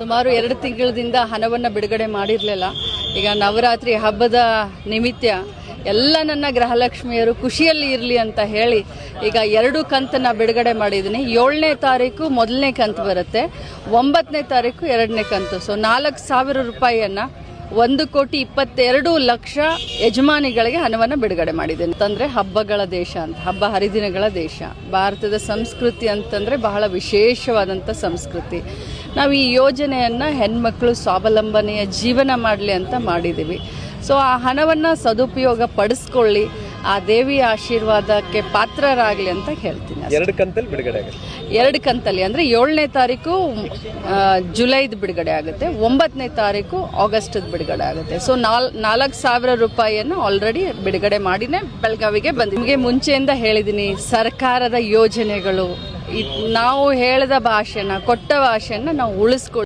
ಸುಮಾರು 2 ತಿಂಗಳಿಂದ ಹಣವನ್ನು ಬಿಡುಗಡೆ ಮಾಡಿರಲಿಲ್ಲ. ಈಗ ನವರಾತ್ರಿ ಹಬ್ಬದ ನಿಮಿತ್ತ ಎಲ್ಲ ನನ್ನ ಗೃಹಲಕ್ಷ್ಮಿಯರು ಖುಷಿಯಲ್ಲಿ ಇರಲಿ ಅಂತ ಹೇಳಿ ಈಗ 2 ಕಂತನ್ನು ಬಿಡುಗಡೆ ಮಾಡಿದ್ದೀನಿ. 7ನೇ ತಾರೀಕು 1ನೇ ಕಂತು ಬರುತ್ತೆ, 9ನೇ ತಾರೀಕು 2ನೇ ಕಂತು. ಸೊ 4,000 ರೂಪಾಯಿಯನ್ನು 1,22,00,000 ಯಜಮಾನಿಗಳಿಗೆ ಹಣವನ್ನು ಬಿಡುಗಡೆ ಮಾಡಿದ್ದೇನೆ. ಅಂತಂದರೆ ಹಬ್ಬಗಳ ದೇಶ ಅಂತ, ಹಬ್ಬ ಹರಿದಿನಗಳ ದೇಶ. ಭಾರತದ ಸಂಸ್ಕೃತಿ ಅಂತಂದರೆ ಬಹಳ ವಿಶೇಷವಾದಂಥ ಸಂಸ್ಕೃತಿ. ನಾವು ಈ ಯೋಜನೆಯನ್ನು ಹೆಣ್ಮಕ್ಳು ಸ್ವಾವಲಂಬನೆಯ ಜೀವನ ಮಾಡಲಿ ಅಂತ ಮಾಡಿದ್ದೀವಿ. ಸೊ ಆ ಹಣವನ್ನು ಸದುಪಯೋಗ ಪಡಿಸ್ಕೊಳ್ಳಿ, ಆ ದೇವಿಯ ಆಶೀರ್ವಾದಕ್ಕೆ ಪಾತ್ರರಾಗಲಿ ಅಂತ ಹೇಳ್ತೀನಿ. 2 ಕಂತಲ್ಲಿ ಬಿಡುಗಡೆ ಆಗುತ್ತೆ. 2 ಕಂತಲ್ಲಿ ಅಂದರೆ 7ನೇ ತಾರೀಕು ಜುಲೈದು ಬಿಡುಗಡೆ ಆಗುತ್ತೆ, 9ನೇ ತಾರೀಕು ಆಗಸ್ಟ್ದು ಬಿಡುಗಡೆ ಆಗುತ್ತೆ. ಸೊ 4,000 ರೂಪಾಯಿಯನ್ನು ಆಲ್ರೆಡಿ ಬಿಡುಗಡೆ ಮಾಡಿನೇ ಬೆಳಗಾವಿಗೆ ಬಂದು ನಿಮಗೆ ಮುಂಚೆಯಿಂದ ಹೇಳಿದ್ದೀನಿ. ಸರ್ಕಾರದ ಯೋಜನೆಗಳು ನಾವು ಹೇಳಿದ ಭಾಷೆನ ಕೊಟ್ಟ ಭಾಷೆನ ನಾವು ಉಳಿಸ್ಕೊಳ್ಳಿ.